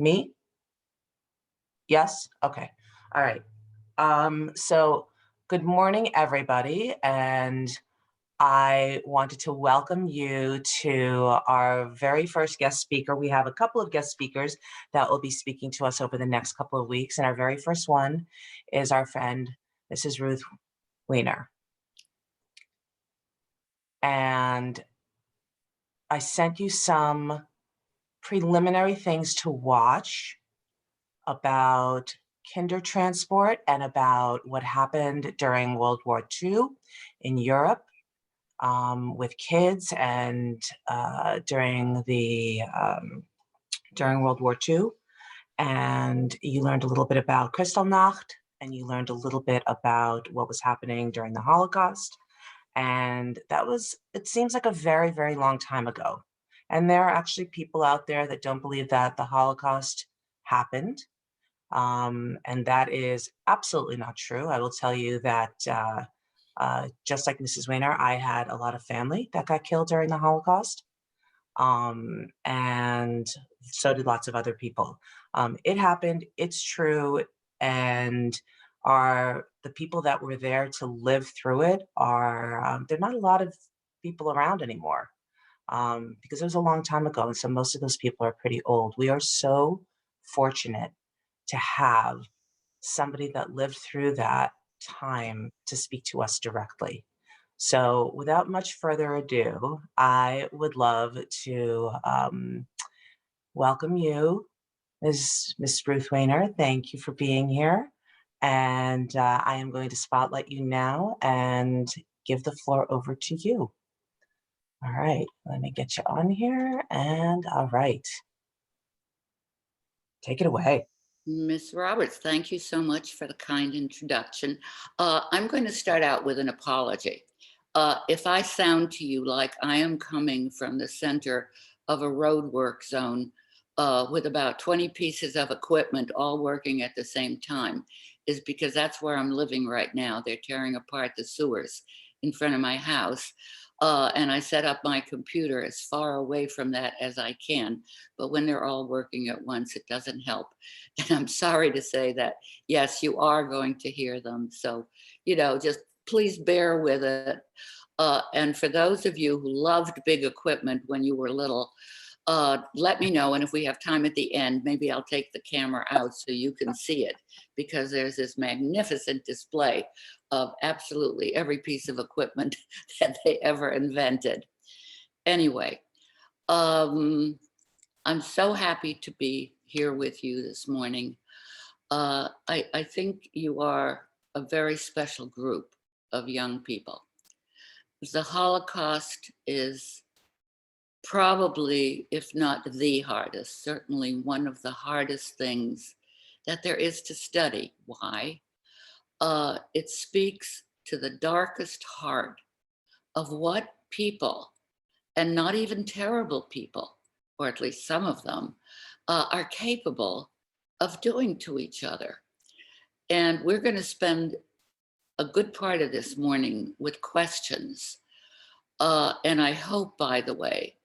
Me? Yes? Okay. All right. So good morning, everybody, and I wanted to welcome you to our very first guest speaker. We have a couple of guest speakers that will be speaking to us over the next couple of weeks, and our very first one is our friend, Mrs. Ruth Weiner. And I sent you some preliminary things to watch about Kindertransport and about what happened during World War II in Europe with kids and during World War II. And you learned a little bit about Kristallnacht, and you learned a little bit about what was happening during the Holocaust. And it seems like a very, very long time ago. And there are actually people out there that don't believe that the Holocaust happened. And that is absolutely not true. I will tell you that just like Mrs. Weiner, I had a lot of family that got killed during the Holocaust. And so did lots of other people. It happened, it's true, and the people that were there to live through it there are not a lot of people around anymore because it was a long time ago, and so most of those people are pretty old. We are so fortunate to have somebody that lived through that time to speak to us directly. So without much further ado, I would love to welcome you, Miss Ruth Weiner. Thank you for being here. And I am going to spotlight you now and give the floor over to you. All right, let me get you on here. And all right, take it away. Miss Roberts, thank you so much for the kind introduction. I'm going to start out with an apology. If I sound to you like I am coming from the center of a roadwork zone with about 20 pieces of equipment all working at the same time, is because that's where I'm living right now. They're tearing apart the sewers in front of my house. And I set up my computer as far away from that as I can. But when they're all working at once, it doesn't help. And I'm sorry to say that, yes, you are going to hear them. So, just please bear with it. And for those of you who loved big equipment when you were little, let me know. And if we have time at the end, maybe I'll take the camera out so you can see it, because there's this magnificent display of absolutely every piece of equipment that they ever invented. Anyway, I'm so happy to be here with you this morning. I think you are a very special group of young people. The Holocaust is probably, if not the hardest, certainly one of the hardest things that there is to study. Why? It speaks to the darkest heart of what people, and not even terrible people, or at least some of them, are capable of doing to each other. And we're going to spend a good part of this morning with questions. And I hope, by the way,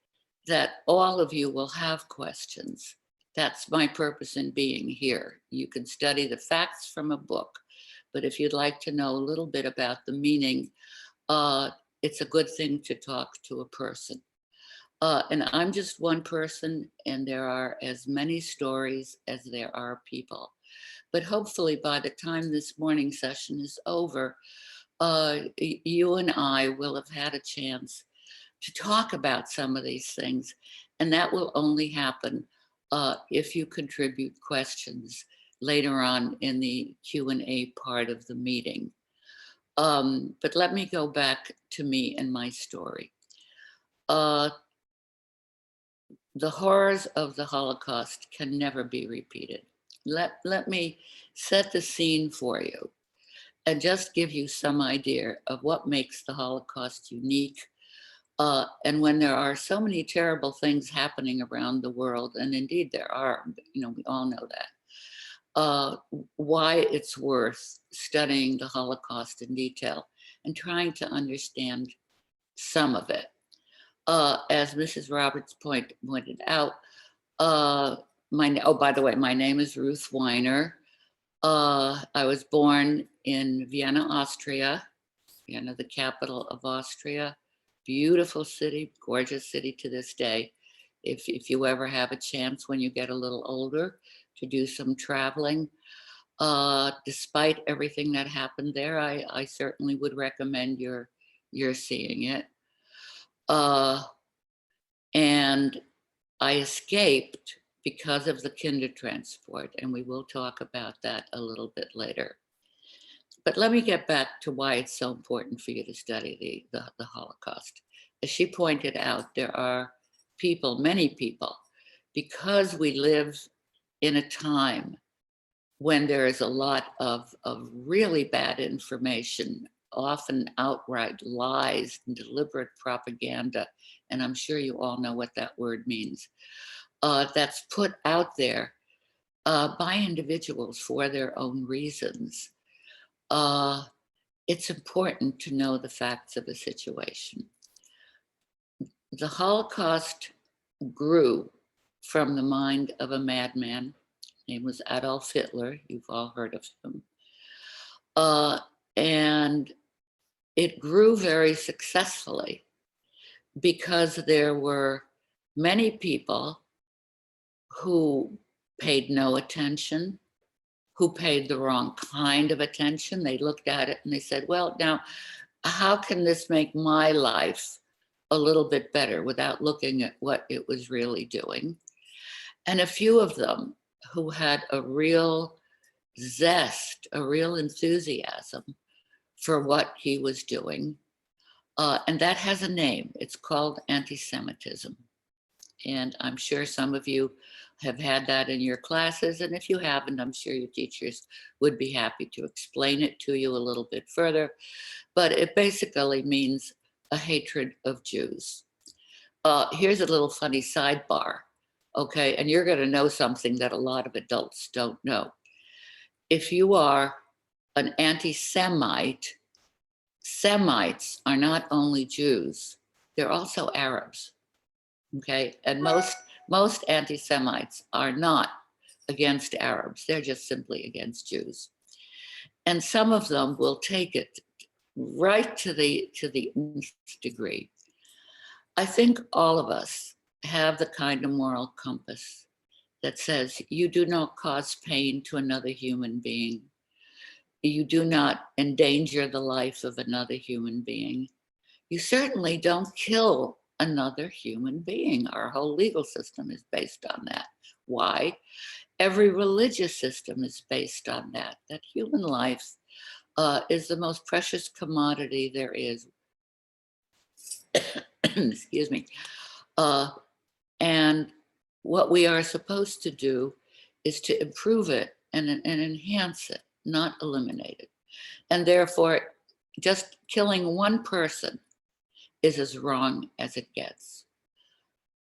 that all of you will have questions. That's my purpose in being here. You can study the facts from a book, but if you'd like to know a little bit about the meaning, it's a good thing to talk to a person. And I'm just one person, and there are as many stories as there are people. But hopefully by the time this morning session is over, you and I will have had a chance to talk about some of these things. And that will only happen if you contribute questions later on in the Q&A part of the meeting. But let me go back to me and my story. The horrors of the Holocaust can never be repeated. Let me set the scene for you and just give you some idea of what makes the Holocaust unique. And when there are so many terrible things happening around the world, and indeed there are, we all know that, why it's worth studying the Holocaust in detail and trying to understand some of it. As Mrs. Roberts pointed out, Oh, by the way, my name is Ruth Weiner. I was born in Vienna, Austria, Vienna, the capital of Austria. Beautiful city, gorgeous city to this day. If you ever have a chance when you get a little older to do some traveling, despite everything that happened there, I certainly would recommend you're seeing it. Uh, and I escaped because of the Kindertransport, and we will talk about that a little bit later. But let me get back to why it's so important for you to study the Holocaust. As she pointed out, there are people, many people, because we live in a time when there is a lot of really bad information, often outright lies and deliberate propaganda, and I'm sure you all know what that word means, that's put out there by individuals for their own reasons. Uh, it's important to know the facts of a situation. The Holocaust grew from the mind of a madman. His name was Adolf Hitler. You've all heard of him. Uh, and it grew very successfully because there were many people who paid no attention, who paid the wrong kind of attention. They looked at it and they said, well, now, how can this make my life a little bit better without looking at what it was really doing? And a few of them who had a real zest, a real enthusiasm for what he was doing. And that has a name. It's called anti-Semitism. And I'm sure some of you have had that in your classes. And if you haven't, I'm sure your teachers would be happy to explain it to you a little bit further. But it basically means a hatred of Jews. Here's a little funny sidebar, okay? And you're going to know something that a lot of adults don't know. If you are an anti-Semite, Semites are not only Jews, they're also Arabs, okay? And most anti-Semites are not against Arabs, they're just simply against Jews. And some of them will take it right to the nth degree. I think all of us have the kind of moral compass that says you do not cause pain to another human being. You do not endanger the life of another human being. You certainly don't kill another human being. Our whole legal system is based on that. Why? Every religious system is based on that, that human life is the most precious commodity there is. Excuse me. Uh, and what we are supposed to do is to improve it and enhance it, not eliminate it. And therefore, just killing one person is as wrong as it gets.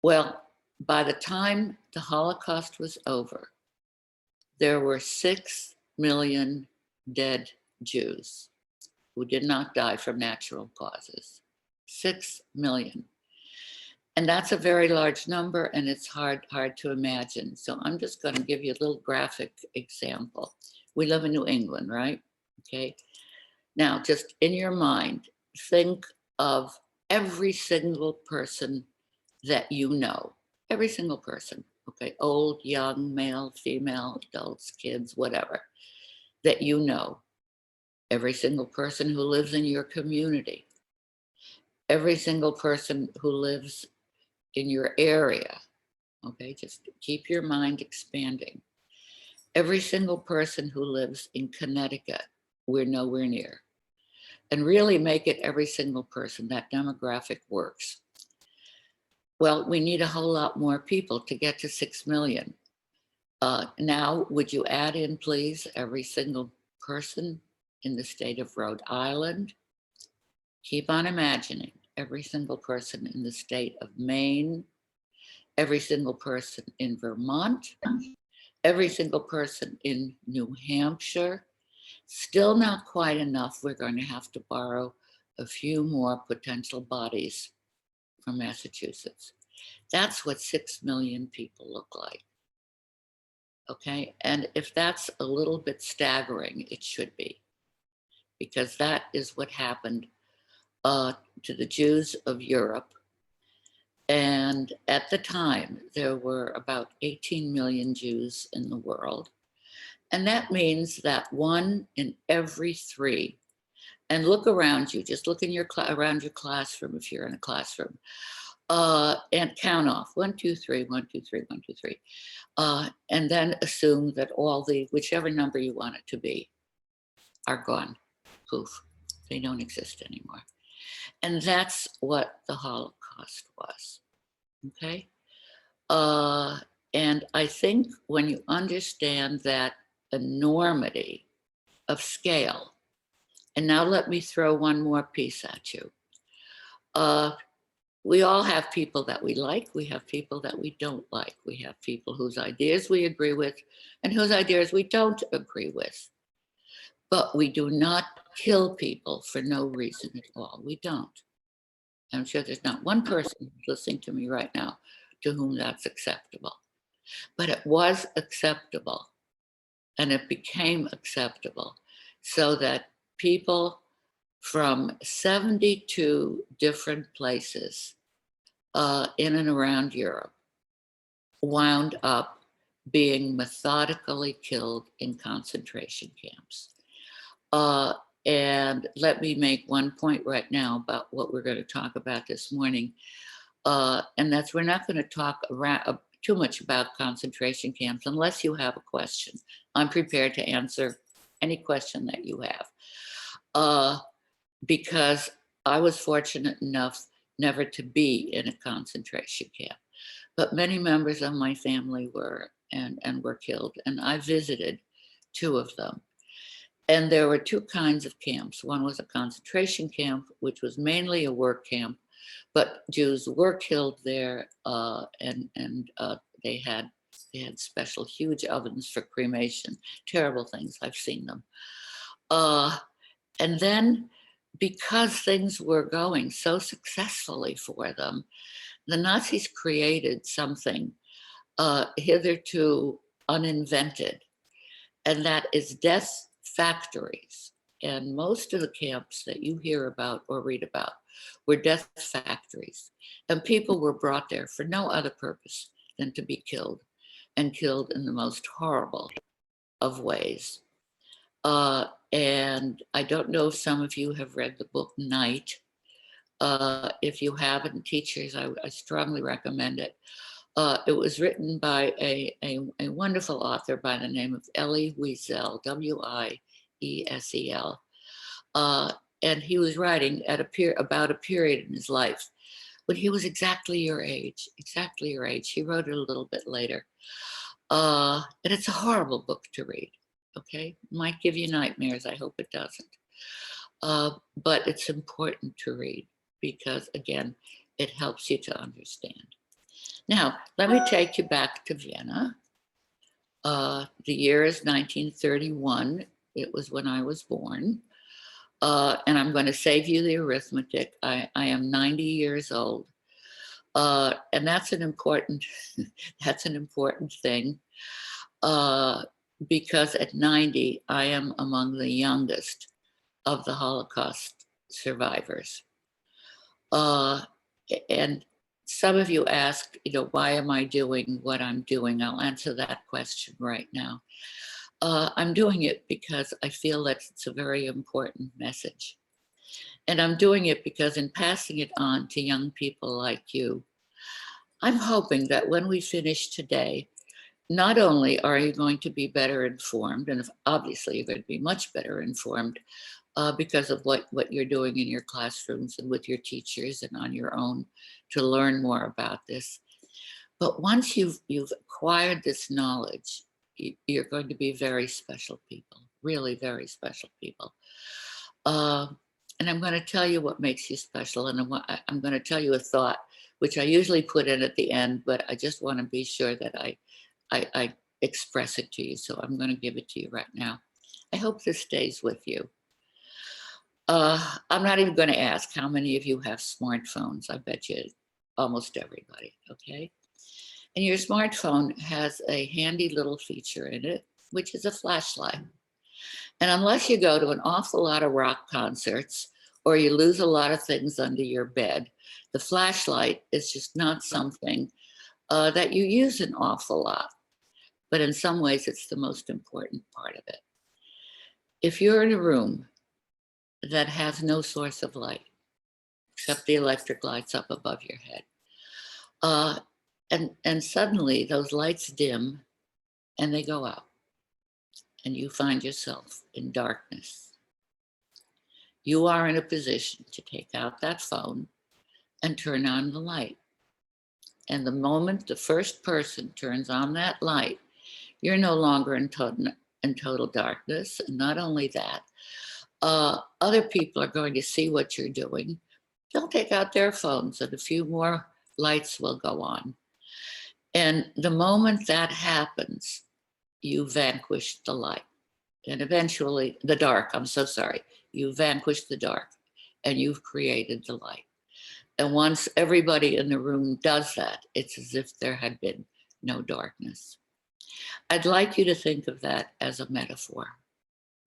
Well, by the time the Holocaust was over, there were 6 million dead Jews who did not die from natural causes. 6 million. And that's a very large number, and it's hard to imagine. So I'm just going to give you a little graphic example. We live in New England, right? Okay. Now, just in your mind, think of every single person that you know, every single person, okay, old, young, male, female, adults, kids, whatever, that you know, every single person who lives in your community, every single person who lives in your area, okay, just keep your mind expanding. Every single person who lives in Connecticut, we're nowhere near. And really make it every single person, that demographic works. Well, we need a whole lot more people to get to 6 million. Now, would you add in, please, every single person in the state of Rhode Island? Keep on imagining every single person in the state of Maine, every single person in Vermont, every single person in New Hampshire. Still not quite enough. We're going to have to borrow a few more potential bodies from Massachusetts. That's what 6 million people look like. Okay. And if that's a little bit staggering, it should be, because that is what happened uh, to the Jews of Europe. And at the time, there were about 18 million Jews in the world. And that means that 1 in every 3, and look around you, just look in your around your classroom if you're in a classroom, and count off 1, 2, 3, 1, 2, 3, 1, 2, 3, and then assume that all the, whichever number you want it to be, are gone. Poof, they don't exist anymore. And that's what the Holocaust was. Okay. Uh, and I think when you understand that enormity of scale, and now let me throw one more piece at you. Uh, we all have people that we like, we have people that we don't like, we have people whose ideas we agree with and whose ideas we don't agree with. But we do not kill people for no reason at all. We don't. I'm sure there's not one person listening to me right now to whom that's acceptable. But it was acceptable, and it became acceptable, so that people from 72 different places in and around Europe wound up being methodically killed in concentration camps. Uh, and let me make one point right now about what we're going to talk about this morning. And that's, we're not going to talk too much about concentration camps unless you have a question. I'm prepared to answer any question that you have. Because I was fortunate enough never to be in a concentration camp, but many members of my family were, and were killed. And I visited 2 of them. And there were 2 kinds of camps. One was a concentration camp, which was mainly a work camp, but Jews were killed there, and they had special huge ovens for cremation. Terrible things. I've seen them. And then, because things were going so successfully for them, the Nazis created something hitherto uninvented, and that is death factories. And most of the camps that you hear about or read about were death factories. And people were brought there for no other purpose than to be killed, and killed in the most horrible of ways. And I don't know if some of you have read the book Night. If you haven't, teachers, I strongly recommend it. It was written by a wonderful author by the name of Elie Wiesel, Wiesel. And he was writing at about a period in his life when he was exactly your age, exactly your age. He wrote it a little bit later. And it's a horrible book to read, okay? Might give you nightmares, I hope it doesn't. But it's important to read because, again, it helps you to understand. Now, let me take you back to Vienna. The year is 1931. It was when I was born. And I'm going to save you the arithmetic. I am 90 years old. And that's an important, that's an important thing. Because at 90, I am among the youngest of the Holocaust survivors. And some of you asked, why am I doing what I'm doing? I'll answer that question right now. I'm doing it because I feel that it's a very important message. And I'm doing it because in passing it on to young people like you, I'm hoping that when we finish today, not only are you going to be better informed, and obviously you're going to be much better informed because of what you're doing in your classrooms and with your teachers and on your own to learn more about this. But once you've acquired this knowledge, you're going to be very special people, really very special people. And I'm going to tell you what makes you special. And I'm going to tell you a thought, which I usually put in at the end, but I just want to be sure that I express it to you. So I'm going to give it to you right now. I hope this stays with you. I'm not even going to ask how many of you have smartphones. I bet you almost everybody, okay? And your smartphone has a handy little feature in it, which is a flashlight. And unless you go to an awful lot of rock concerts or you lose a lot of things under your bed, the flashlight is just not something that you use an awful lot. But in some ways, it's the most important part of it. If you're in a room that has no source of light, except the electric lights up above your head, and suddenly those lights dim and they go out, and you find yourself in darkness, you are in a position to take out that phone and turn on the light. And the moment the first person turns on that light, you're no longer in total darkness. And not only that, other people are going to see what you're doing. They'll take out their phones and a few more lights will go on. And the moment that happens, you vanquish the light. And eventually, the dark, I'm so sorry. You vanquish the dark and you've created the light. And once everybody in the room does that, it's as if there had been no darkness. I'd like you to think of that as a metaphor.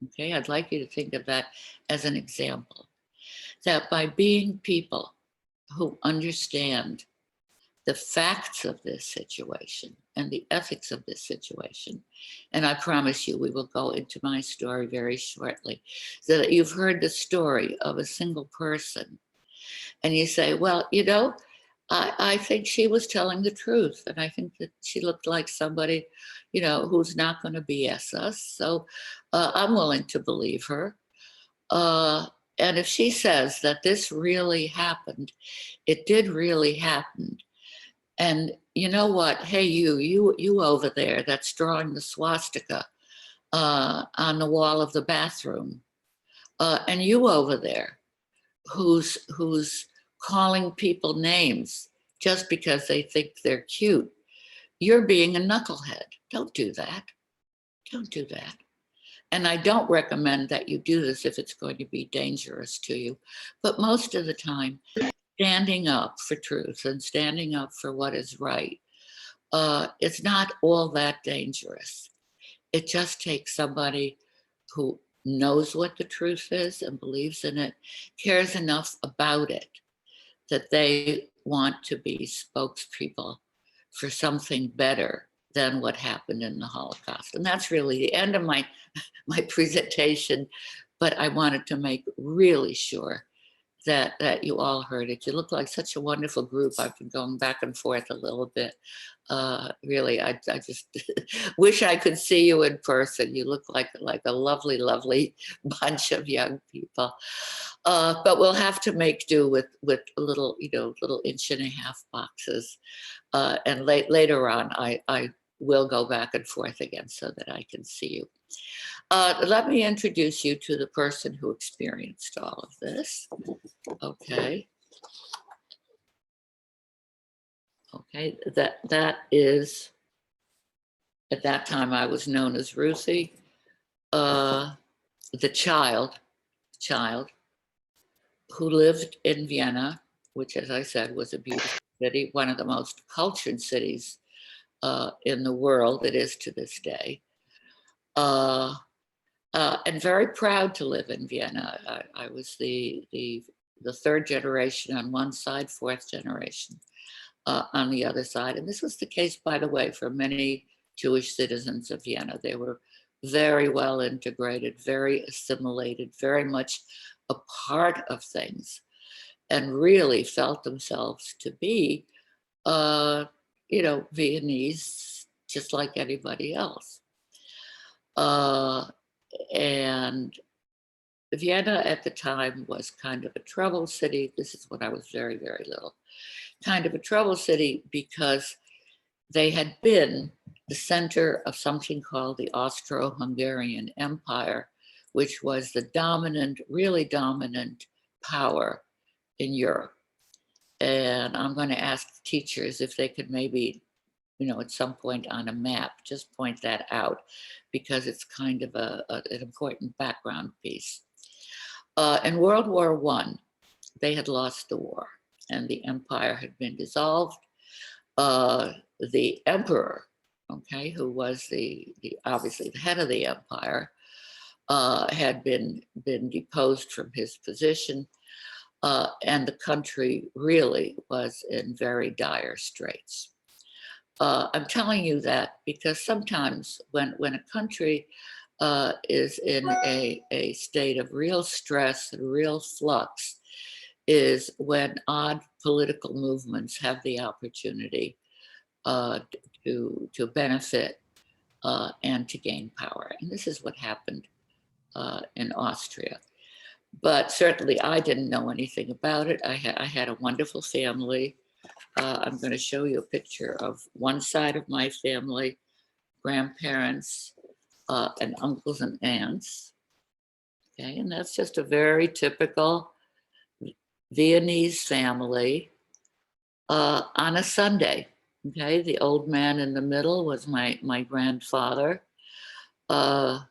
Okay, I'd like you to think of that as an example. That by being people who understand the facts of this situation and the ethics of this situation, and I promise you we will go into my story very shortly, so that you've heard the story of a single person and you say, well, you know, I think she was telling the truth. And I think that she looked like somebody, you know, who's not going to BS us. So I'm willing to believe her. And if she says that this really happened, it did really happen. And you know what? Hey, you over there that's drawing the swastika on the wall of the bathroom. And you over there who's calling people names just because they think they're cute. You're being a knucklehead. Don't do that. Don't do that. And I don't recommend that you do this if it's going to be dangerous to you. But most of the time, standing up for truth and standing up for what is right, it's not all that dangerous. It just takes somebody who knows what the truth is and believes in it, cares enough about it, that they want to be spokespeople for something better than what happened in the Holocaust. And that's really the end of my presentation, but I wanted to make really sure that you all heard it. You look like such a wonderful group. I've been going back and forth a little bit. Really, I just wish I could see you in person. You look like a lovely, lovely bunch of young people. But we'll have to make do with little, you know, little 1.5-inch boxes. And later on, I will go back and forth again so that I can see you. Let me introduce you to the person who experienced all of this. Okay. Okay, that is, at that time I was known as Ruthie, the child who lived in Vienna, which, as I said, was a beautiful city, one of the most cultured cities in the world. It is to this day. And very proud to live in Vienna. I was the third generation on one side, fourth generation on the other side. And this was the case, by the way, for many Jewish citizens of Vienna. They were very well integrated, very assimilated, very much a part of things, and really felt themselves to be, you know, Viennese, just like anybody else. And Vienna at the time was kind of a trouble city. This is when I was very, very little. Kind of a trouble city because they had been the center of something called the Austro-Hungarian Empire, which was the dominant, really dominant power in Europe. And I'm going to ask teachers if they could maybe, you know, at some point on a map, just point that out, because it's kind of an important background piece. In World War I, they had lost the war and the empire had been dissolved. Uh, the emperor, okay, who was obviously the head of the empire, had been deposed from his position, and the country really was in very dire straits. I'm telling you that because sometimes when a country is in a state of real stress and real flux, is when odd political movements have the opportunity uh, to benefit and to gain power. And this is what happened in Austria. But certainly I didn't know anything about it. I had a wonderful family. I'm going to show you a picture of one side of my family, grandparents and uncles and aunts. Okay, and that's just a very typical Viennese family on a Sunday. Okay, the old man in the middle was my grandfather. Uh,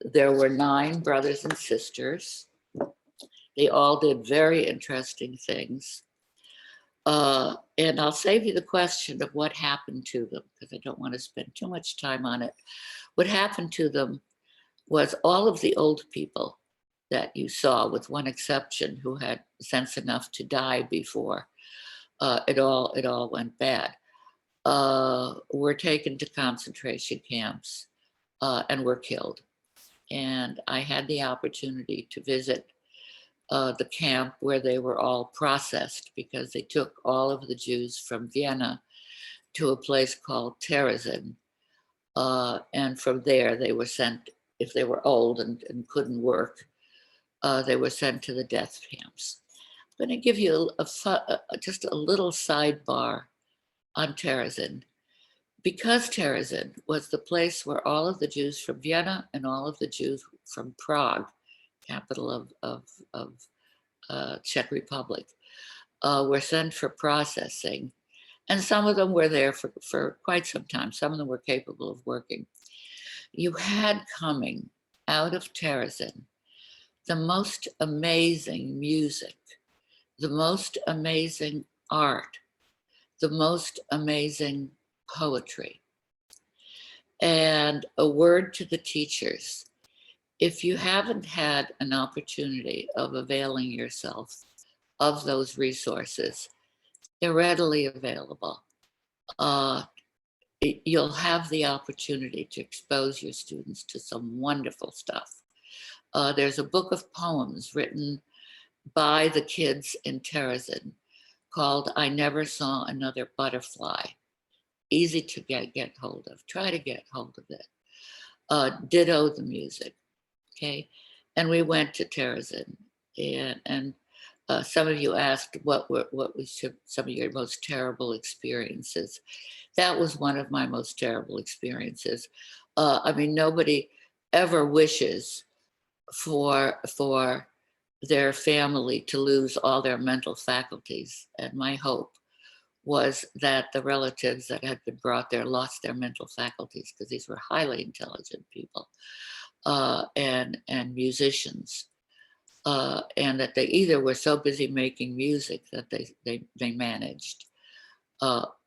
there were 9 brothers and sisters. They all did very interesting things. And I'll save you the question of what happened to them because I don't want to spend too much time on it. What happened to them was all of the old people that you saw, with one exception, who had sense enough to die before it all went bad, were taken to concentration camps and were killed. And I had the opportunity to visit the camp where they were all processed because they took all of the Jews from Vienna to a place called Terezin. And from there, they were sent, if they were old and couldn't work, they were sent to the death camps. I'm going to give you just a little sidebar on Terezin. Because Terezin was the place where all of the Jews from Vienna and all of the Jews from Prague, capital of Czech Republic, were sent for processing. And some of them were there for quite some time. Some of them were capable of working. You had coming out of Terezin the most amazing music, the most amazing art, the most amazing poetry. And a word to the teachers: if you haven't had an opportunity of availing yourself of those resources, they're readily available. Uh, you'll have the opportunity to expose your students to some wonderful stuff. There's a book of poems written by the kids in Terezin called I Never Saw Another Butterfly. Easy to get hold of. Try to get hold of it. Ditto the music. Okay. And we went to Terezin, and some of you asked what was some of your most terrible experiences. That was one of my most terrible experiences. I mean, nobody ever wishes for their family to lose all their mental faculties. And my hope was that the relatives that had been brought there lost their mental faculties, because these were highly intelligent people and musicians. And that they either were so busy making music that they managed,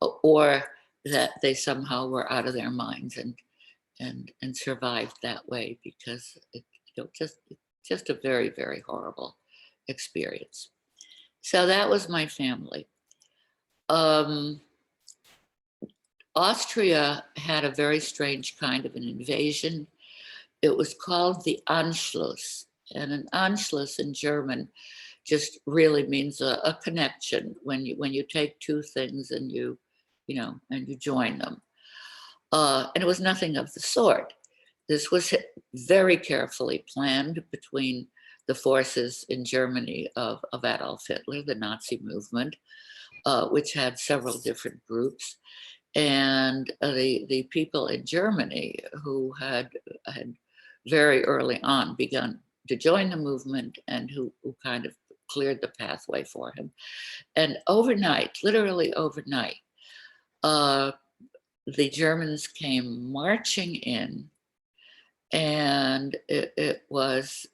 or that they somehow were out of their minds and survived that way, because just a very, very horrible experience. So that was my family. Austria had a very strange kind of an invasion. It was called the Anschluss. And an Anschluss in German just really means a connection, when you take two things and you join them. And it was nothing of the sort. This was very carefully planned between the forces in Germany of Adolf Hitler, the Nazi movement, which had several different groups, and the people in Germany who had very early on begun to join the movement, and who kind of cleared the pathway for him. And overnight, literally overnight, the Germans came marching in, and it was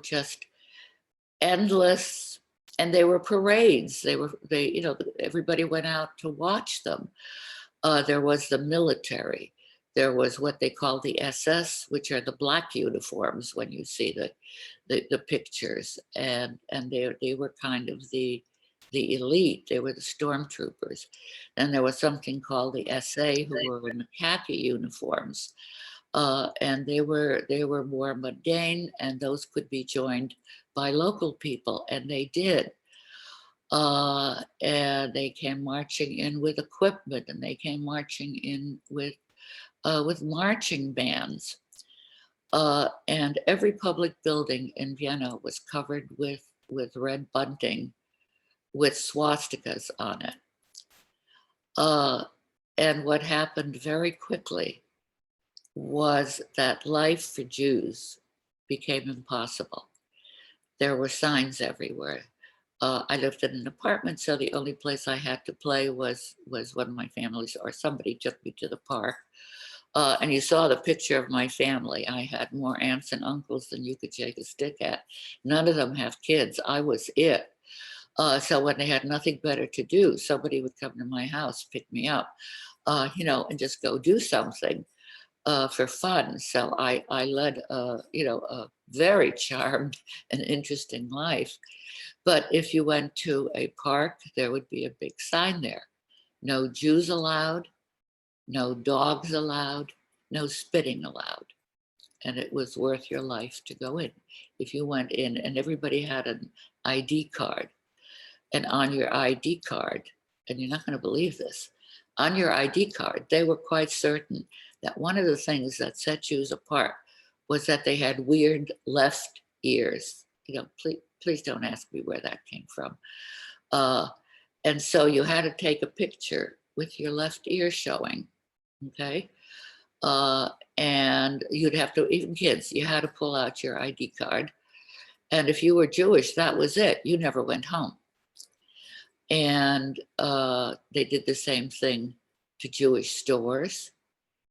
just endless And they were parades. Everybody went out to watch them. There was the military. There was what they call the SS, which are the black uniforms when you see the pictures. And they were kind of the elite. They were the stormtroopers. And there was something called the SA, who were in the khaki uniforms. And they were more mundane, and those could be joined by local people, and they did. And they came marching in with equipment, and they came marching in with marching bands. And every public building in Vienna was covered with red bunting with swastikas on it. And what happened very quickly was that life for Jews became impossible. There were signs everywhere. I lived in an apartment, so the only place I had to play was one of my families, or somebody took me to the park. And you saw the picture of my family. I had more aunts and uncles than you could shake a stick at. None of them have kids. I was it. So when they had nothing better to do, somebody would come to my house, pick me up, and just go do something for fun. So I led, a very charmed and interesting life. But if you went to a park, there would be a big sign there. No Jews allowed, no dogs allowed, no spitting allowed. And it was worth your life to go in. If you went in, and everybody had an ID card, and on your ID card, and you're not going to believe this, on your ID card, they were quite certain that one of the things that set Jews apart was that they had weird left ears. Please don't ask me where that came from. And so you had to take a picture with your left ear showing, okay? And you'd have to, even kids, you had to pull out your ID card. And if you were Jewish, that was it. You never went home. And they did the same thing to Jewish stores,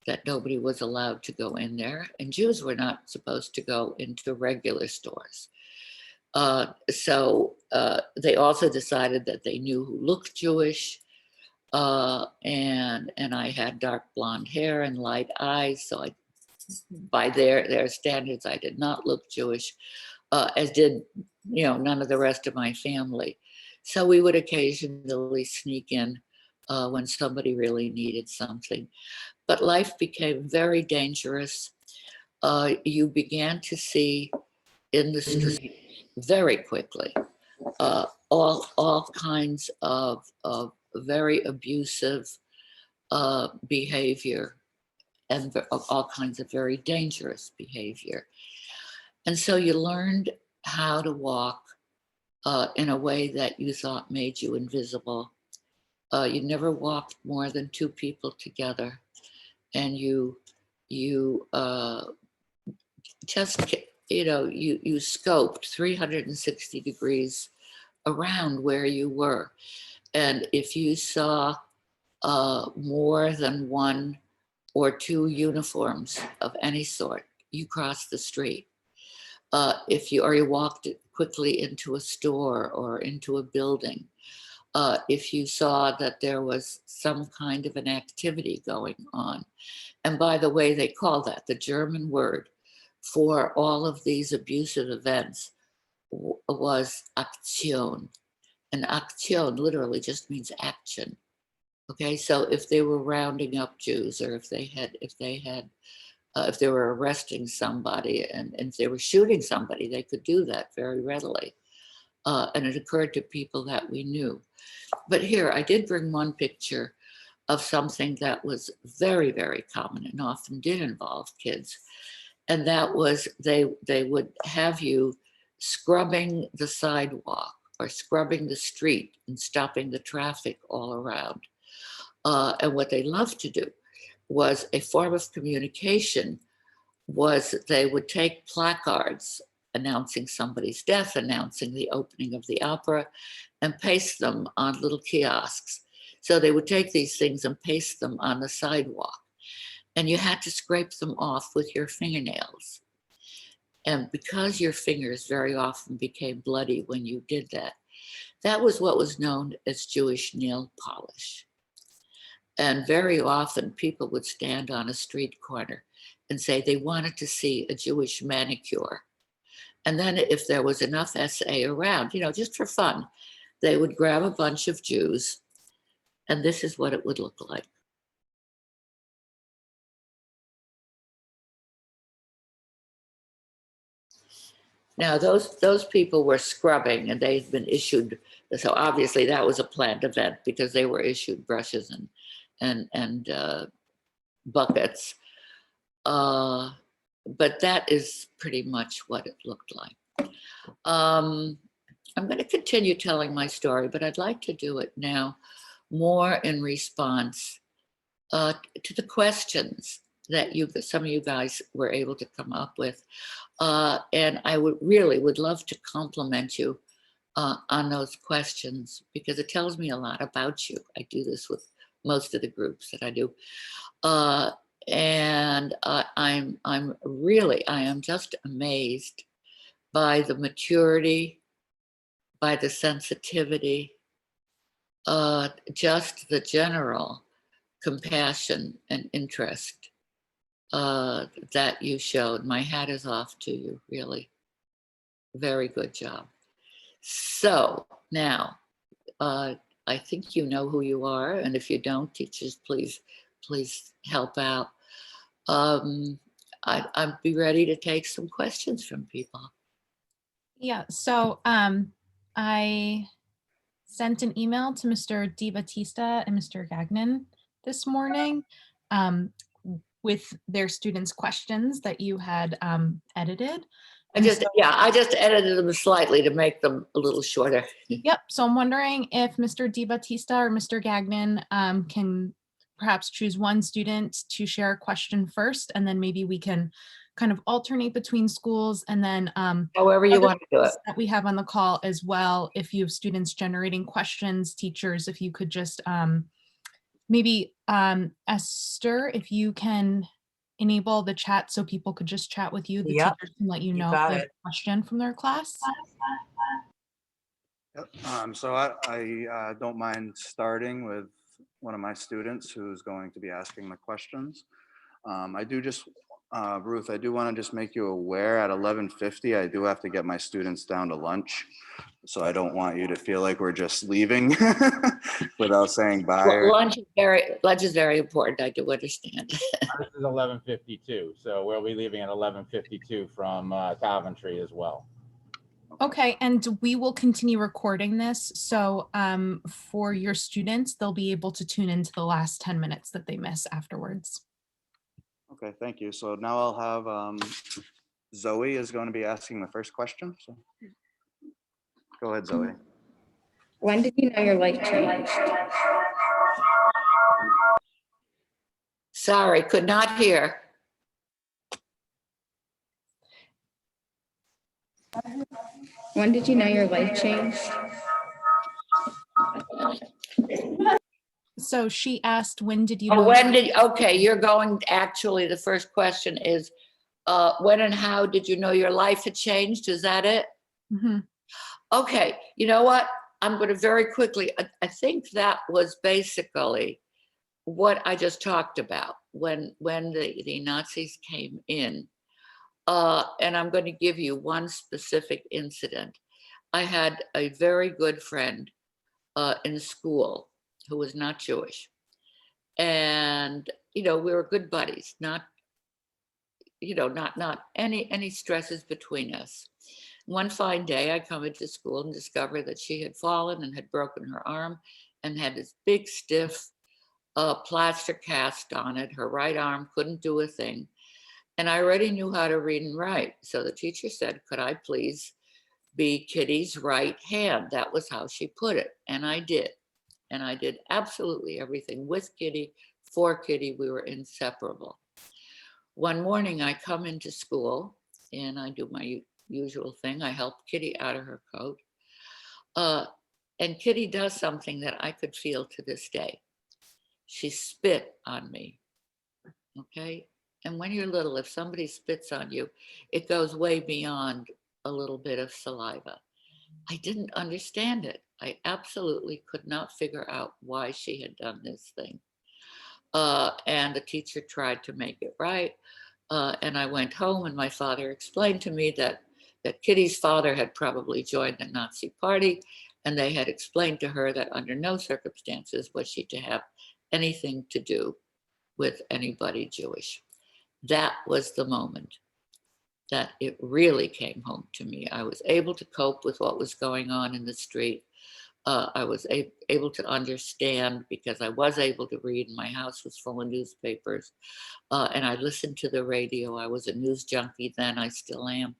that nobody was allowed to go in there. And Jews were not supposed to go into regular stores. So they also decided that they knew who looked Jewish. And I had dark blonde hair and light eyes. So by their standards, I did not look Jewish, as did, none of the rest of my family. So we would occasionally sneak in when somebody really needed something. But life became very dangerous. You began to see in the street very quickly all kinds of very abusive behavior, and all kinds of very dangerous behavior. And so you learned how to walk in a way that you thought made you invisible. You never walked more than two people together, and you just, you scoped 360 degrees around where you were. And if you saw more than one or two uniforms of any sort, you crossed the street. If you walked quickly into a store or into a building, if you saw that there was some kind of an activity going on. And by the way, they call that, the German word for all of these abusive events was Aktion. And Aktion literally just means action. Okay, so if they were rounding up Jews, or if they were arresting somebody, and if they were shooting somebody, they could do that very readily. And it occurred to people that we knew. But here, I did bring one picture of something that was very, very common and often did involve kids. And that was they would have you scrubbing the sidewalk or scrubbing the street and stopping the traffic all around. And what they loved to do was a form of communication was they would take placards announcing somebody's death, announcing the opening of the opera, and paste them on little kiosks. So they would take these things and paste them on the sidewalk. And you had to scrape them off with your fingernails. And because your fingers very often became bloody when you did that, That was what was known as Jewish nail polish. And very often people would stand on a street corner and say they wanted to see a Jewish manicure. And then if there was enough SA around, just for fun, they would grab a bunch of Jews, and this is what it would look like. Now, those people were scrubbing, and they'd been issued, so obviously that was a planned event because they were issued brushes and buckets. But that is pretty much what it looked like. I'm going to continue telling my story, but I'd like to do it now more in response to the questions that some of you guys were able to come up with. And I would love to compliment you on those questions, because it tells me a lot about you. I do this with most of the groups that I do. And I am just amazed by the maturity, by the sensitivity, just the general compassion and interest that you showed. My hat is off to you, really. Very good job. So now, I think you know who you are, and if you don't, teachers, please help out. I'd be ready to take some questions from people. Yeah, so I sent an email to Mr. DiBattista and Mr. Gagnon this morning with their students' questions that you had edited. I just edited them slightly to make them a little shorter. Yep, so I'm wondering if Mr. DiBattista or Mr. Gagnon can perhaps choose one student to share a question first, and then maybe we can kind of alternate between schools, and then however you want to do it. That we have on the call as well. If you have students generating questions, teachers, if you could just maybe Esther, if you can enable the chat so people could just chat with you. The teachers can let you know if they have a question from their class. Yep. So I don't mind starting with one of my students who's going to be asking the questions. I do just, Ruth, I do want to just make you aware at 11:50, I do have to get my students down to lunch. So I don't want you to feel like we're just leaving without saying bye. Well, lunch is very important. I do understand. This is 11:52, so we'll be leaving at 11:52 from Coventry as well. Okay, and we will continue recording this. So for your students, they'll be able to tune into the last 10 minutes that they miss afterwards. Okay, thank you. So now I'll have Zoe is going to be asking the first question. So go ahead, Zoe. When did you know your life changed? Sorry, could not hear. When did you know your life changed? So she asked, when did you Oh, know? okay, you're going, actually, the first question is, when and how did you know your life had changed? Is that it? Mm-hmm. Okay, you know what? I'm going to very quickly, I think that was basically what I just talked about when the Nazis came in. And I'm going to give you one specific incident. I had a very good friend in school who was not Jewish. And, we were good buddies, not any stresses between us. One fine day, I come into school and discover that she had fallen and had broken her arm and had this big, stiff plaster cast on it. Her right arm couldn't do a thing. And I already knew how to read and write. So the teacher said, could I please be Kitty's right hand? That was how she put it. And I did. And I did absolutely everything with Kitty, for Kitty. We were inseparable. One morning I come into school and I do my usual thing. I help Kitty out of her coat. And Kitty does something that I could feel to this day. She spit on me, okay? And when you're little, if somebody spits on you, it goes way beyond a little bit of saliva. I didn't understand it. I absolutely could not figure out why she had done this thing. And the teacher tried to make it right. And I went home, and my father explained to me that Kitty's father had probably joined the Nazi party, and they had explained to her that under no circumstances was she to have anything to do with anybody Jewish. That was the moment that it really came home to me. I was able to cope with what was going on in the street. I was able to understand because I was able to read, and my house was full of newspapers. And I listened to the radio. I was a news junkie then, I still am.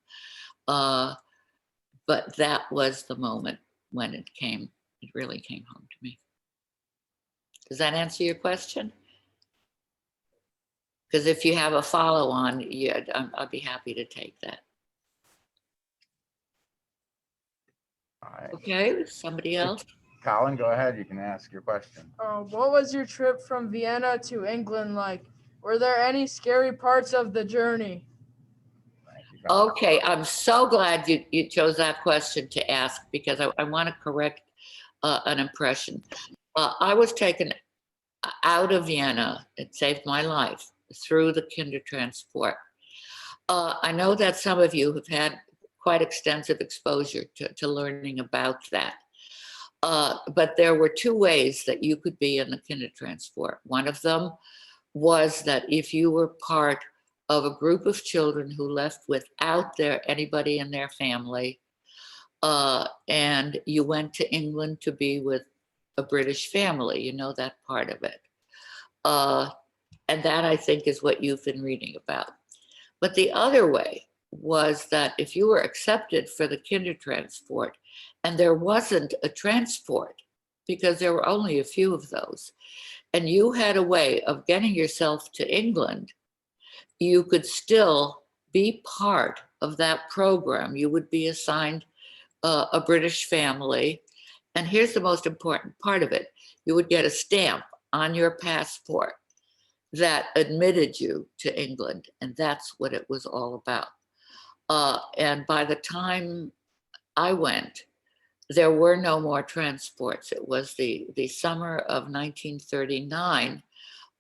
But that was the moment when it really came home to me. Does that answer your question? Because if you have a follow-on, yeah, I'd be happy to take that. All right. Okay, somebody else? Colin, go ahead. You can ask your question. What was your trip from Vienna to England like? Were there any scary parts of the journey? Thank you, Colin. Okay, I'm so glad you chose that question to ask, because I want to correct an impression. I was taken out of Vienna. It saved my life through the Kindertransport. I know that some of you have had quite extensive exposure to learning about that. But there were two ways that you could be in the Kindertransport. One of them was that if you were part of a group of children who left without anybody in their family, and you went to England to be with a British family, you know that part of it. And that, I think, is what you've been reading about. But the other way was that if you were accepted for the Kindertransport, and there wasn't a transport, because there were only a few of those, and you had a way of getting yourself to England, you could still be part of that program. You would be assigned a British family. And here's the most important part of it. You would get a stamp on your passport that admitted you to England. And that's what it was all about. And by the time I went, there were no more transports. It was the summer of 1939.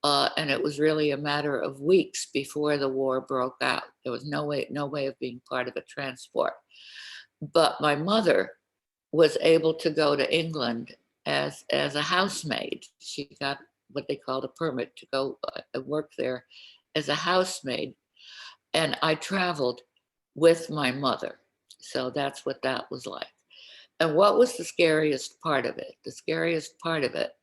And it was really a matter of weeks before the war broke out. There was no way of being part of a transport. But my mother was able to go to England as a housemaid. She got what they called a permit to go work there as a housemaid. And I traveled with my mother. So that's what that was like. And what was the scariest part of it? The scariest part of it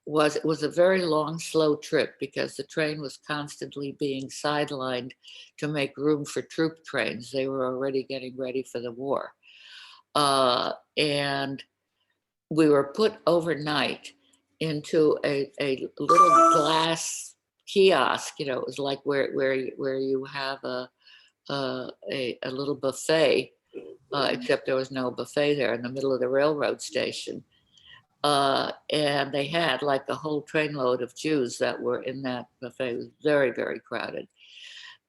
was a very long, slow trip, because the train was constantly being sidelined to make room for troop trains. They were already getting ready for the war. And we were put overnight into a little glass kiosk. You know, it was like where you have a little buffet, except there was no buffet there, in the middle of the railroad station. And they had like a whole trainload of Jews that were in that buffet. It was very, very crowded.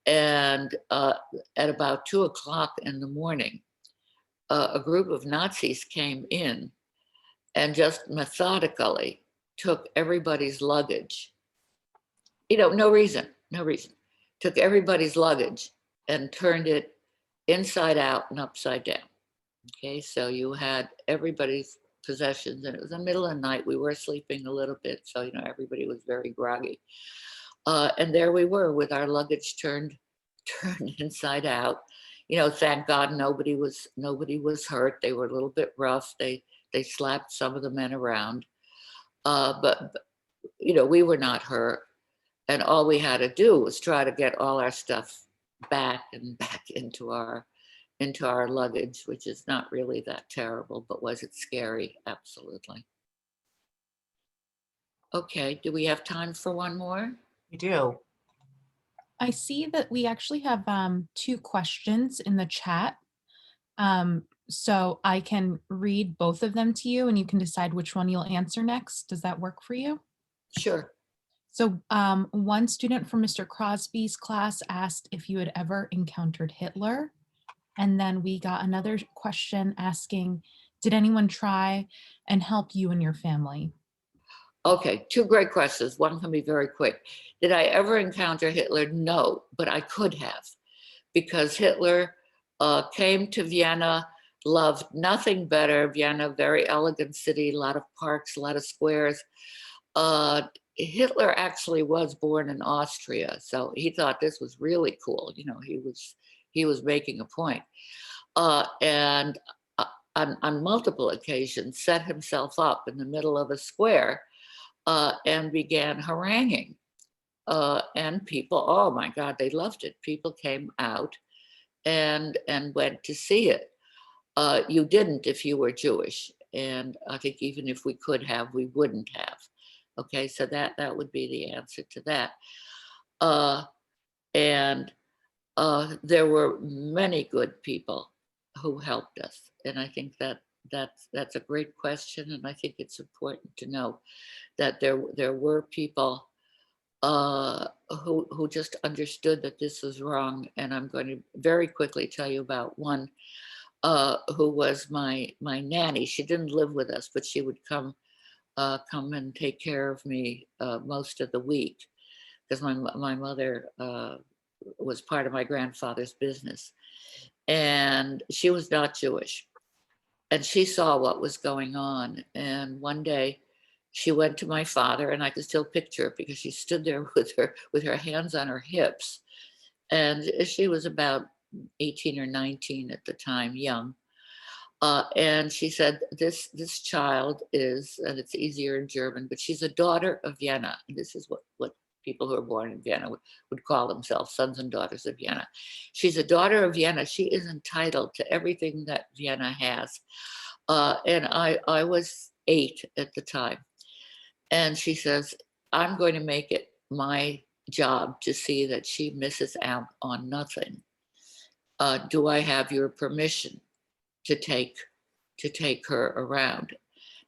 And at about 2 o'clock in the morning, a group of Nazis came in and just methodically took everybody's luggage. You know, no reason. Took everybody's luggage and turned it inside out and upside down. Okay, so you had everybody's possessions, and it was the middle of the night. We were sleeping a little bit, so you know everybody was very groggy. And there we were with our luggage turned inside out. You know, thank God nobody was hurt. They were a little bit rough. They slapped some of the men around, but you know, we were not hurt. And all we had to do was try to get all our stuff back into our luggage, which is not really that terrible, but was it scary? Absolutely. Okay, do we have time for one more? We do. I see that we actually have 2 questions in the chat. So I can read both of them to you and you can decide which one you'll answer next. Does that work for you? Sure. So one student from Mr. Crosby's class asked if you had ever encountered Hitler. And then we got another question asking, did anyone try and help you and your family? Okay, two great questions. One can be very quick. Did I ever encounter Hitler? No, but I could have, because Hitler came to Vienna, loved nothing better. Vienna, very elegant city, a lot of parks, a lot of squares. Hitler actually was born in Austria, so he thought this was really cool. You know, he was making a point, and on multiple occasions set himself up in the middle of a square and began haranguing. And people, oh my God, they loved it. People came out and went to see it. You didn't if you were Jewish, and I think even if we could have, we wouldn't have. Okay, so that would be the answer to that. And there were many good people who helped us, and I think that's a great question, and I think it's important to know that there were people who just understood that this was wrong. And I'm going to very quickly tell you about one who was my nanny. She didn't live with us, but she would come and take care of me most of the week, because my mother was part of my grandfather's business, and she was not Jewish, and she saw what was going on. And one day she went to my father, and I can still picture it because she stood there with her hands on her hips, and she was about 18 or 19 at the time, young. And she said, this child is, and it's easier in German, but she's a daughter of Vienna. And this is what people who are born in Vienna would call themselves, sons and daughters of Vienna. She's a daughter of Vienna. She is entitled to everything that Vienna has. And I was 8 at the time. And she says, I'm going to make it my job to see that she misses out on nothing. Do I have your permission to take her around?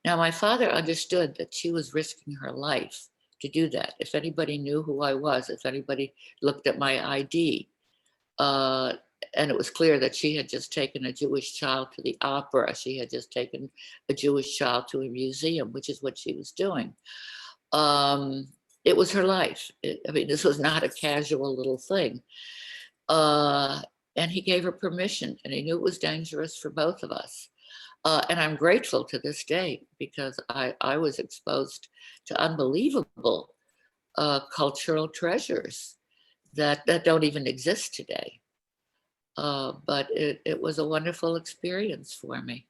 Now, my father understood that she was risking her life to do that. If anybody knew who I was, if anybody looked at my ID, and it was clear that she had just taken a Jewish child to the opera, she had just taken a Jewish child to a museum, which is what she was doing. It was her life. I mean, this was not a casual little thing. And he gave her permission, and he knew it was dangerous for both of us. And I'm grateful to this day, because I was exposed to unbelievable cultural treasures that don't even exist today. But it was a wonderful experience for me.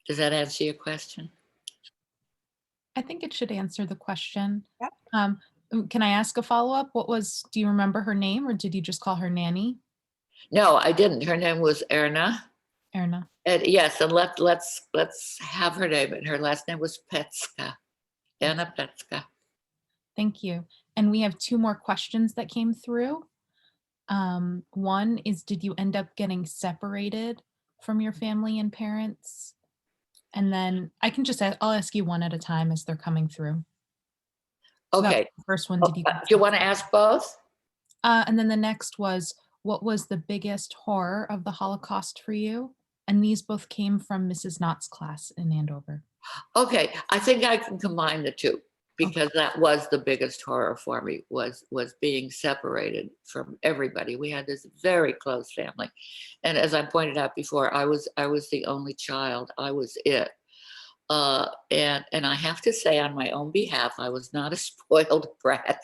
Does that answer your question? I think it should answer the question. Yep. Can I ask a follow-up? Do you remember her name, or did you just call her Nanny? No, I didn't. Her name was Erna. Erna. And yes, and let's have her name. And her last name was Petska. Anna Petska. Thank you. And we have 2 more questions that came through. One is, did you end up getting separated from your family and parents? And then I'll ask you one at a time as they're coming through. So Okay. the first one, Do you want to ask both? And then the next was, what was the biggest horror of the Holocaust for you? And these both came from Mrs. Knott's class in Andover. Okay, I think I can combine the two, because that was the biggest horror for me, was being separated from everybody. We had this very close family, and as I pointed out before, I was the only child. I was it. And I have to say, on my own behalf, I was not a spoiled brat,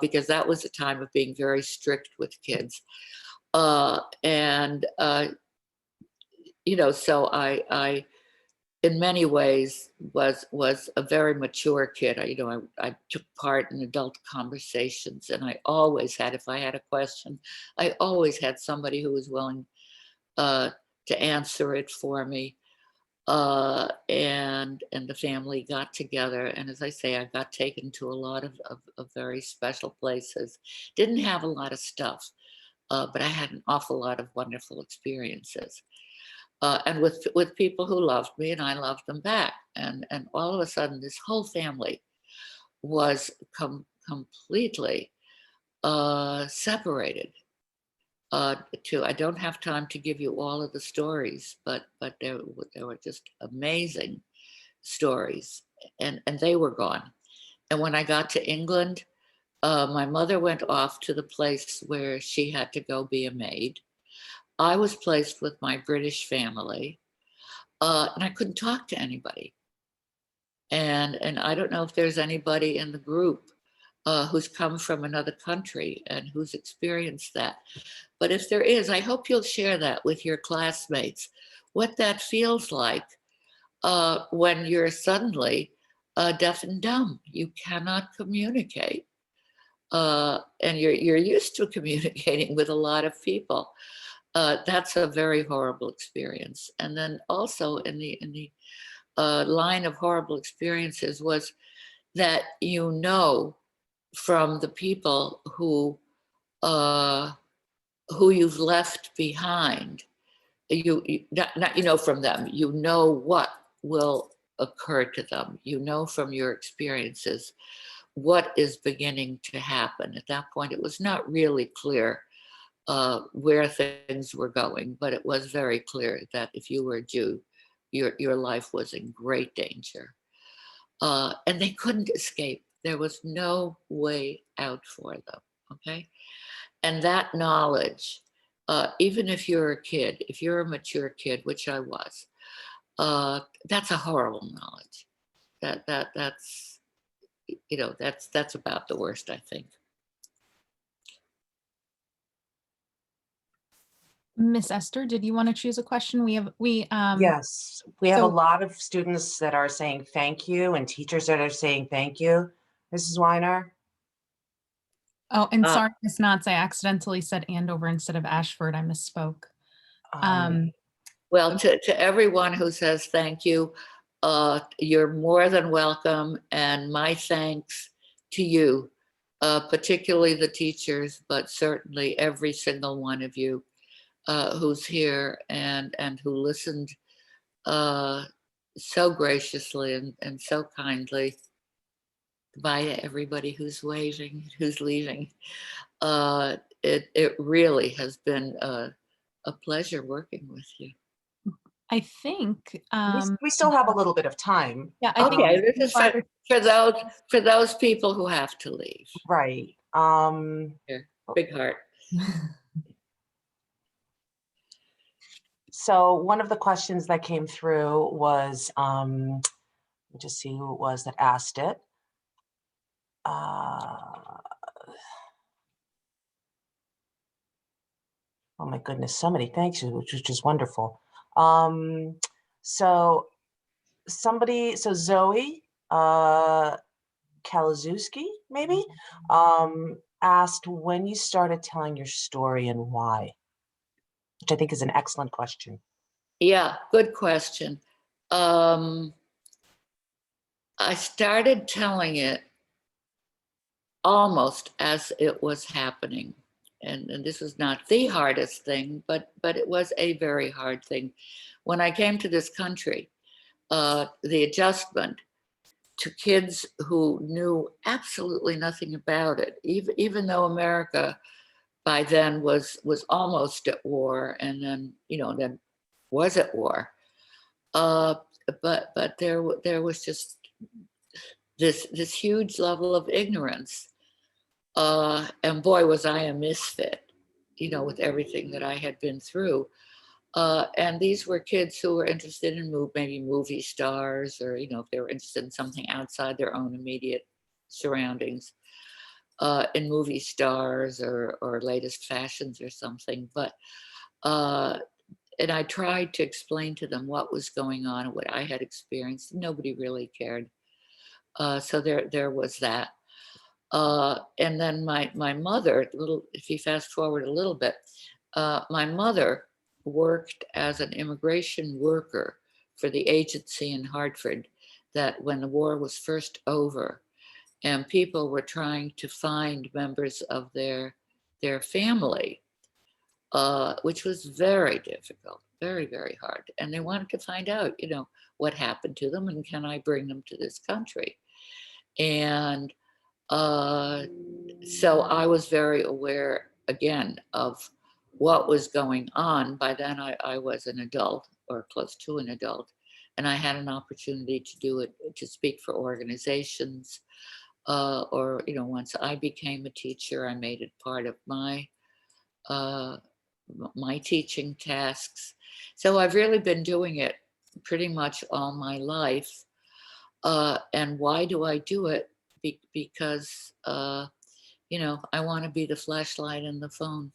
because that was a time of being very strict with kids. So I in many ways was a very mature kid. I took part in adult conversations, and I always had, if I had a question, I always had somebody who was willing to answer it for me. And the family got together, and as I say, I got taken to a lot of very special places. Didn't have a lot of stuff, but I had an awful lot of wonderful experiences, and with people who loved me, and I loved them back. And all of a sudden, this whole family was completely separated. to, I don't have time to give you all of the stories, but there were just amazing stories, and they were gone. And when I got to England, my mother went off to the place where she had to go be a maid. I was placed with my British family, and I couldn't talk to anybody. And I don't know if there's anybody in the group who's come from another country and who's experienced that. But if there is, I hope you'll share that with your classmates, what that feels like when you're suddenly deaf and dumb. You cannot communicate. And you're used to communicating with a lot of people. That's a very horrible experience. And then also in the line of horrible experiences was that, you know, from the people who you've left behind, you not you know from them, you know what will occur to them. You know from your experiences what is beginning to happen. At that point, it was not really clear where things were going, but it was very clear that if you were a Jew, your life was in great danger. And they couldn't escape. There was no way out for them, okay? And that knowledge, even if you're a kid, if you're a mature kid, which I was, that's a horrible knowledge. That's you know, that's about the worst, I think. Miss Esther, did you want to choose a question? Yes, we have a so- lot of students that are saying thank you and teachers that are saying thank you. Mrs. Weiner? Oh, and Uh, sorry, Miss Knotts, I accidentally said Andover instead of Ashford. I misspoke. Well, to everyone who says thank you, you're more than welcome. And my thanks to you, particularly the teachers, but certainly every single one of you who's here and who listened so graciously and so kindly. Bye to everybody who's waving, who's leaving. It really has been a pleasure working with you. I think, We still have a little bit of time. yeah, I think. Okay, this is for those people who have to leave. Right. Here, big heart. So one of the questions that came through was, let me just see who it was that asked it. Oh my goodness, so many thanks, which was just wonderful. So Zoe Kalazewski, maybe, asked when you started telling your story and why, which I think is an excellent question. Yeah, good question. I started telling it almost as it was happening. And this was not the hardest thing, but it was a very hard thing. When I came to this country, the adjustment to kids who knew absolutely nothing about it, even though America by then was almost at war, and then then was at war. But there was just this huge level of ignorance, and boy, was I a misfit, with everything that I had been through. And these were kids who were interested in maybe movie stars, or if they were interested in something outside their own immediate surroundings, in movie stars or latest fashions or something. But and I tried to explain to them what was going on and what I had experienced. Nobody really cared. So there was that. And then my mother, if you fast forward a little bit, my mother worked as an immigration worker for the agency in Hartford, that when the war was first over and people were trying to find members of their family, which was very difficult, very, very hard. And they wanted to find out, what happened to them and can I bring them to this country? And so I was very aware again of what was going on. By then I was an adult or close to an adult, and I had an opportunity to do it, to speak for organizations, or, you know, once I became a teacher, I made it part of uh, my teaching tasks. So I've really been doing it pretty much all my life. And why do I do it? Because, you know, I want to be the flashlight in the phone.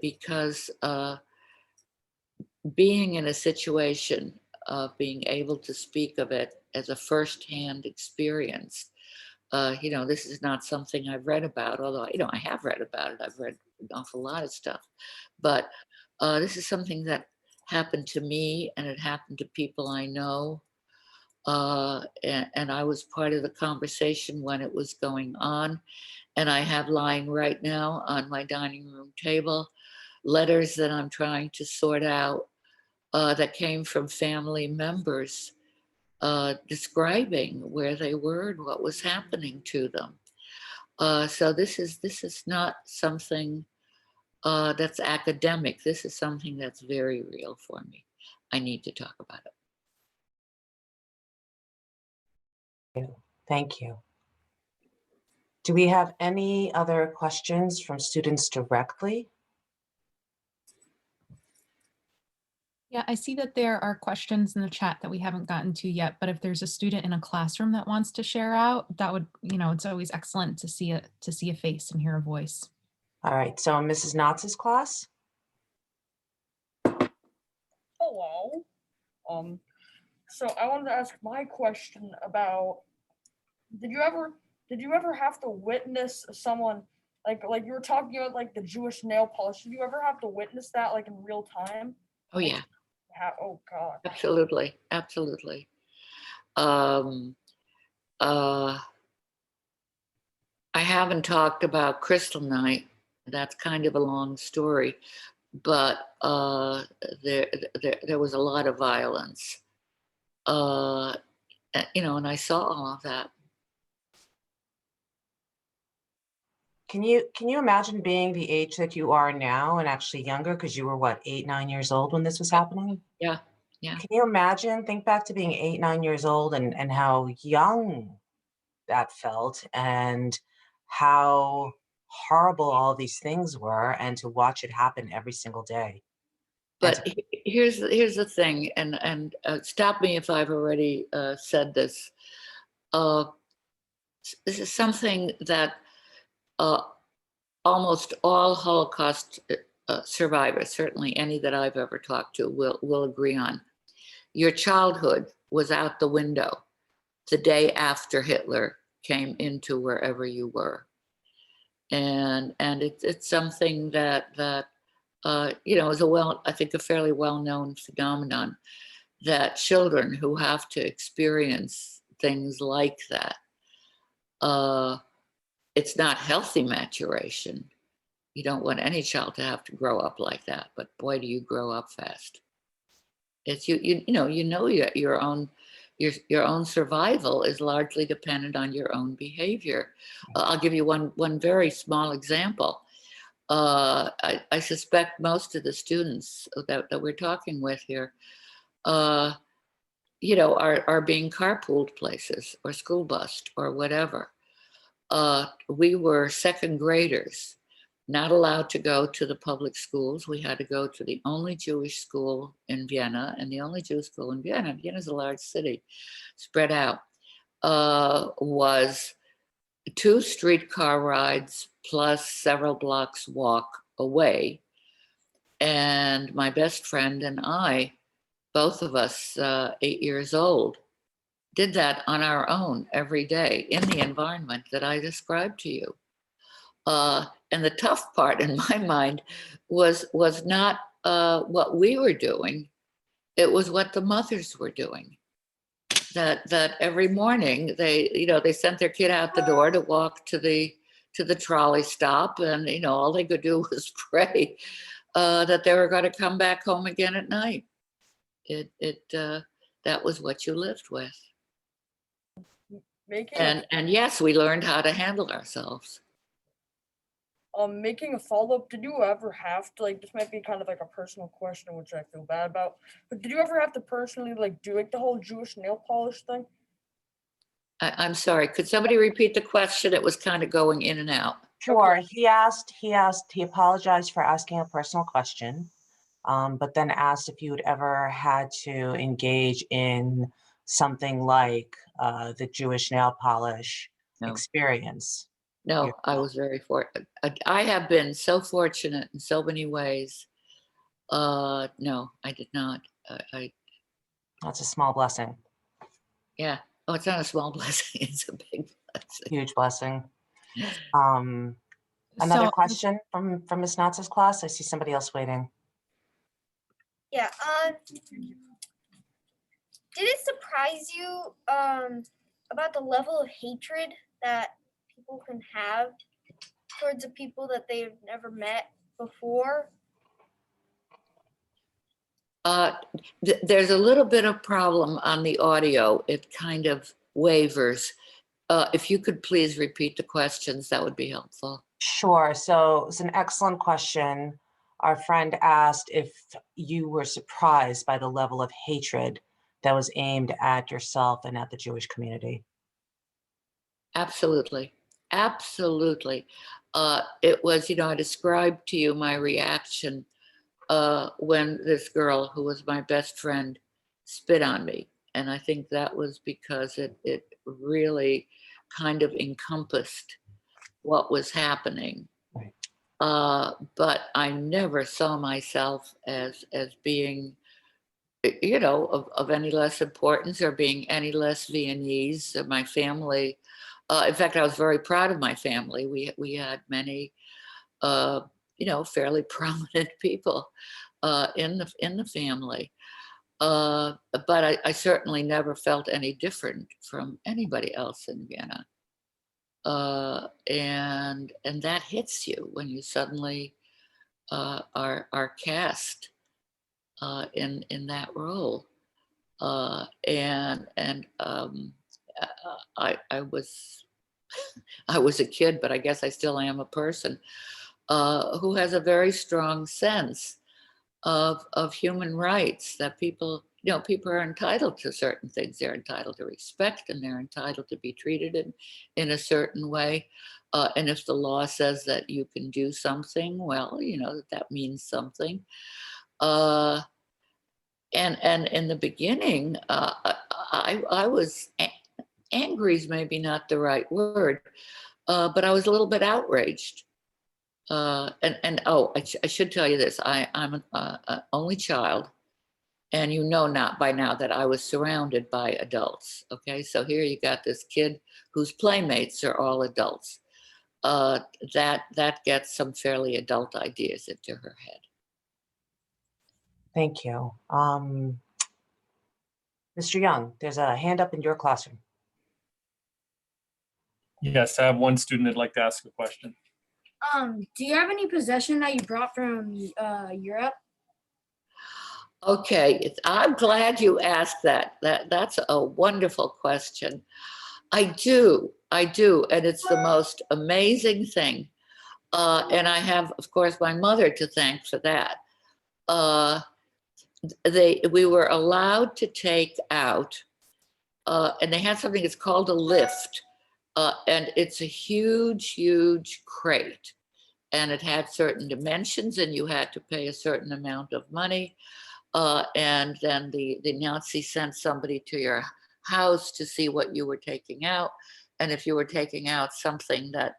Because being in a situation of being able to speak of it as a firsthand experience, you know, this is not something I've read about, although, you know, I have read about it. I've read an awful lot of stuff, but this is something that happened to me, and it happened to people I know. And I was part of the conversation when it was going on. And I have lying right now on my dining room table letters that I'm trying to sort out, that came from family members, describing where they were and what was happening to them. So this is not something that's academic. This is something that's very real for me. I need to talk about it. Thank you. Do we have any other questions from students directly? Yeah, I see that there are questions in the chat that we haven't gotten to yet, but if there's a student in a classroom that wants to share out, that would, you know, it's always excellent to see a face and hear a voice. All right, so in Mrs. Knotz's class? Hello. So I wanted to ask my question about, did you ever have to witness someone, like you were talking about like the Jewish nail polish, did you ever have to witness that like in real time? Oh yeah, Oh God. absolutely, absolutely. Um, I haven't talked about Crystal Night. That's kind of a long story, but there was a lot of violence. You know, and I saw all of that. Can you imagine being the age that you are now and actually younger? Because you were what, 8, 9 years old when this was happening? Yeah, yeah. Can you imagine? Think back to being 8, 9 years old and how young that felt and how horrible all these things were, and to watch it happen every single day. And But here's the thing, and stop me if I've already said this. This is something that almost all Holocaust survivors, certainly any that I've ever talked to, will agree on. Your childhood was out the window the day after Hitler came into wherever you were, and it's something that you know, is I think a fairly well-known phenomenon, that children who have to experience things like that, it's not healthy maturation. You don't want any child to have to grow up like that, but boy, do you grow up fast. It's you know your own survival is largely dependent on your own behavior. I'll give you one very small example. I suspect most of the students that we're talking with here, you know, are being carpooled places or school bused or whatever. We were second graders, not allowed to go to the public schools. We had to go to the only Jewish school in Vienna, and the only Jewish school in Vienna, Vienna's a large city, spread out, was 2 streetcar rides plus several blocks walk away. And my best friend and I, both of us 8 years old, did that on our own every day in the environment that I described to you. And the tough part in my mind was not what we were doing, it was what the mothers were doing. That every morning they sent their kid out the door to walk to the trolley stop, and all they could do was pray that they were going to come back home again at night. That was what you lived with. And yes, we learned how to handle ourselves. making a follow-up, did you ever have to, like, this might be kind of like a personal question, which I feel bad about, but did you ever have to personally, like, do like the whole Jewish nail polish thing? I'm sorry, could somebody repeat the question? It was kind of going in and out. Sure, he apologized for asking a personal question, but then asked if you had ever had to engage in something like the Jewish nail polish No. experience. No, You're- I was very fortunate. I have been so fortunate in so many ways. No, I did not. That's a small blessing, Yeah. Oh, it's not a small blessing. It's a big blessing. huge blessing. Another So question from Ms. Knotz's class? I see somebody else waiting. Yeah. Did it surprise you about the level of hatred that people can have towards the people that they've never met before? There's a little bit of problem on the audio. It kind of wavers. If you could please repeat the questions, that would be helpful. Sure. So it's an excellent question. Our friend asked if you were surprised by the level of hatred that was aimed at yourself and at the Jewish community. Absolutely. Absolutely. It was, I described to you my reaction when this girl who was my best friend spit on me. And I think that was because it really kind of encompassed what was happening. Right. But I never saw myself as being, of any less importance or being any less Viennese. My family, in fact, I was very proud of my family. We had many, fairly prominent people in the family. But I certainly never felt any different from anybody else in Vienna. And that hits you when you suddenly are cast in that role. I was I was a kid, but I guess I still am a person who has a very strong sense of human rights, that people are entitled to certain things. They're entitled to respect, and they're entitled to be treated in a certain way. And if the law says that you can do something, well, that means something. And in the beginning, I was angry is maybe not the right word, but I was a little bit outraged. I should tell you this. I'm an only child, and not by now that I was surrounded by adults. Okay, so here you got this kid whose playmates are all adults. That gets some fairly adult ideas into her head. Thank you. Mr. Young, there's a hand up in your classroom. Yes, I have one student that'd like to ask a question. Do you have any possession that you brought from Europe? Okay, I'm glad you asked that. That's a wonderful question. I do, and it's the most amazing thing. And I have, of course, my mother to thank for that. We were allowed to take out, and they had something that's called a lift, and it's a huge crate, and it had certain dimensions, and you had to pay a certain amount of money, and then the Nazi sent somebody to your house to see what you were taking out, and if you were taking out something that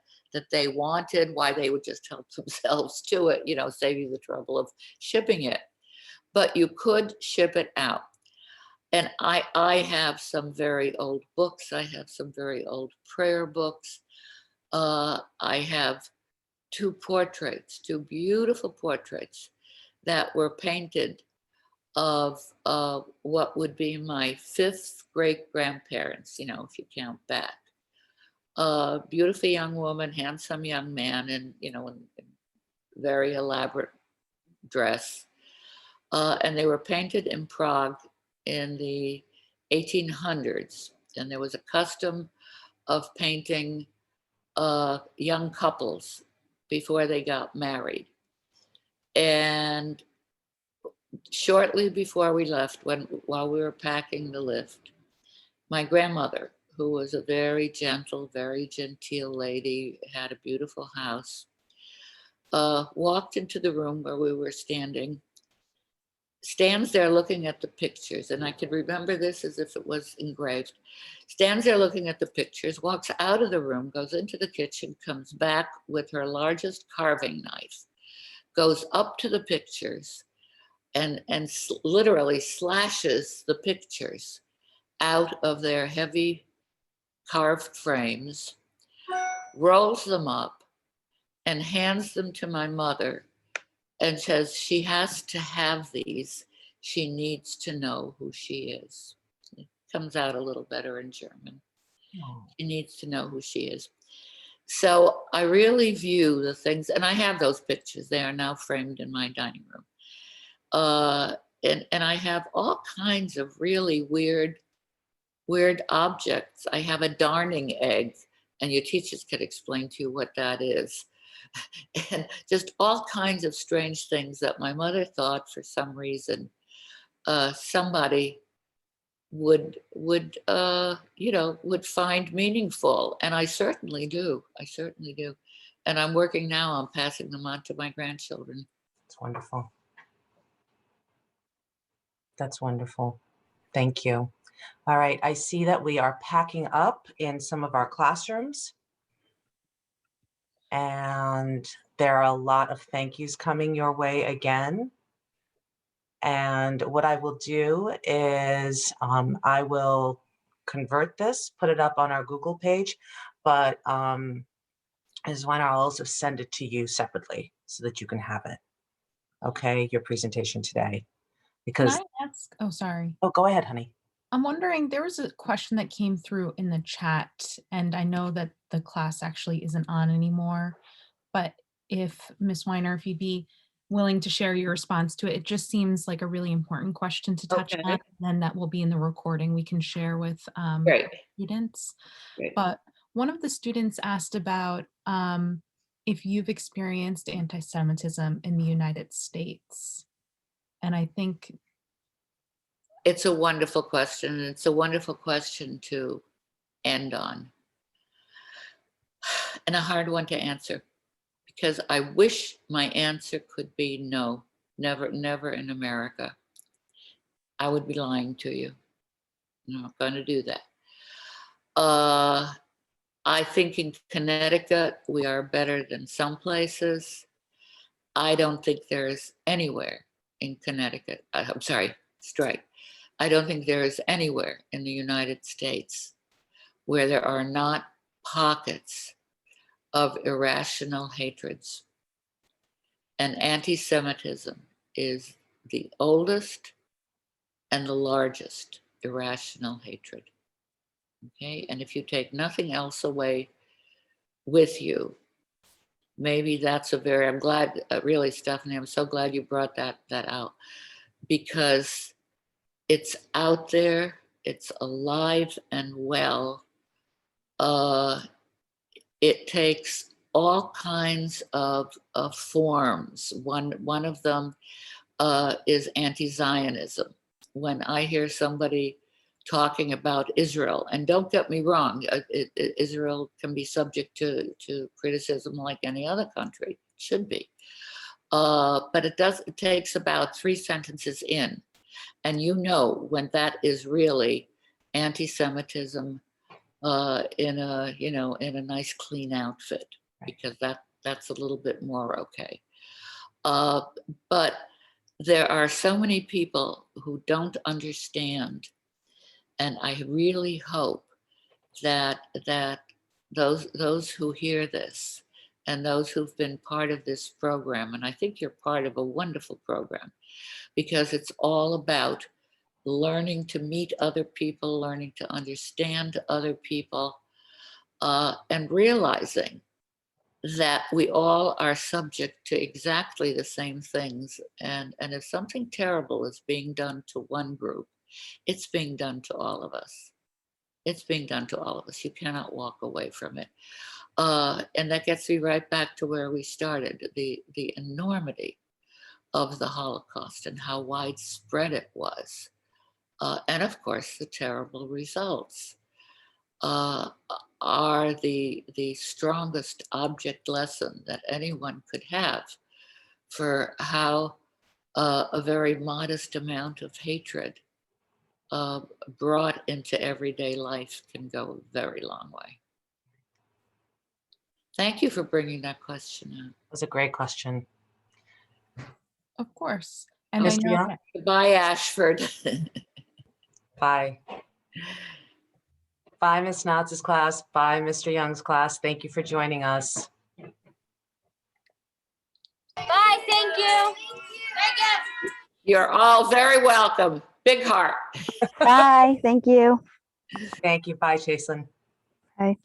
they wanted, why, they would just help themselves to it, save you the trouble of shipping it. But you could ship it out. And I have some very old books. I have some very old prayer books. I have two beautiful portraits that were painted of what would be my fifth great grandparents, if you count back. Beautiful young woman, handsome young man, and in very elaborate dress. And they were painted in Prague in the 1800s. And there was a custom of painting young couples before they got married. And shortly before we left, while we were packing the lift, my grandmother, who was a very gentle, very genteel lady, had a beautiful house, walked into the room where we were standing, stands there looking at the pictures, and I can remember this as if it was engraved, stands there looking at the pictures, walks out of the room, goes into the kitchen, comes back with her largest carving knife, goes up to the pictures and literally slashes the pictures out of their heavy carved frames, rolls them up and hands them to my mother and says she has to have these. She needs to know who she is. It comes out a little better in German. She needs to know who she is. So I really view the things, and I have those pictures. They are now framed in my dining room. And I have all kinds of really weird objects. I have a darning egg, and your teachers could explain to you what that is. And just all kinds of strange things that my mother thought for some reason somebody would find meaningful. And I certainly do. And I'm working now on passing them on to my grandchildren. It's wonderful. That's wonderful. Thank you. All right, I see that we are packing up in some of our classrooms. And there are a lot of thank yous coming your way again. And what I will do is I will convert this, put it up on our Google page, but Ms. Weiner, I'll also send it to you separately so that you can have it. Okay, your presentation today. Can Because, I ask? Oh, sorry. oh, go ahead, honey. I'm wondering, there was a question that came through in the chat, and I know that the class actually isn't on anymore, but if Ms. Weiner, if you'd be willing to share your response to it, it just seems like a really important question to touch Okay. on, and then that will be in the recording we can share with Great. students. Great. But one of the students asked about if you've experienced anti-Semitism in the United States. And I think It's a wonderful question, and it's a wonderful question to end on. And a hard one to answer, because I wish my answer could be no, never, never in America. I would be lying to you. I'm not going to do that. I think in Connecticut, we are better than some places. I don't think there's anywhere in Connecticut, I'm sorry, strike. I don't think there is anywhere in the United States where there are not pockets of irrational hatreds. And anti-Semitism is the oldest and the largest irrational hatred. Okay, and if you take nothing else away with you, maybe that's I'm glad, really, Stephanie, I'm so glad you brought that out, because it's out there, it's alive and well. It takes all kinds of forms. One of them is anti-Zionism. When I hear somebody talking about Israel, and don't get me wrong, Israel can be subject to criticism like any other country, should be. But it takes about 3 sentences in, and you know when that is really anti-Semitism in a nice clean outfit, because that's a little bit more okay. But there are so many people who don't understand, and I really hope that those who hear this and those who've been part of this program, and I think you're part of a wonderful program, because it's all about learning to meet other people, learning to understand other people, and realizing that we all are subject to exactly the same things. And if something terrible is being done to one group, it's being done to all of us. It's being done to all of us. You cannot walk away from it. And that gets me right back to where we started, the enormity of the Holocaust and how widespread it was. And of course, the terrible results are the strongest object lesson that anyone could have for how a very modest amount of hatred brought into everyday life can go a very long way. Thank you for bringing that question up. It was a great question. Of course. And I Mr. know Young? that Goodbye, Ashford. Bye. Bye, Ms. Knotz's class. Bye, Mr. Young's class. Thank you for joining us. Bye, thank you. Thank you. You're all very welcome. Big heart. Bye. Thank you. Thank you. Bye, Chaselin. Bye.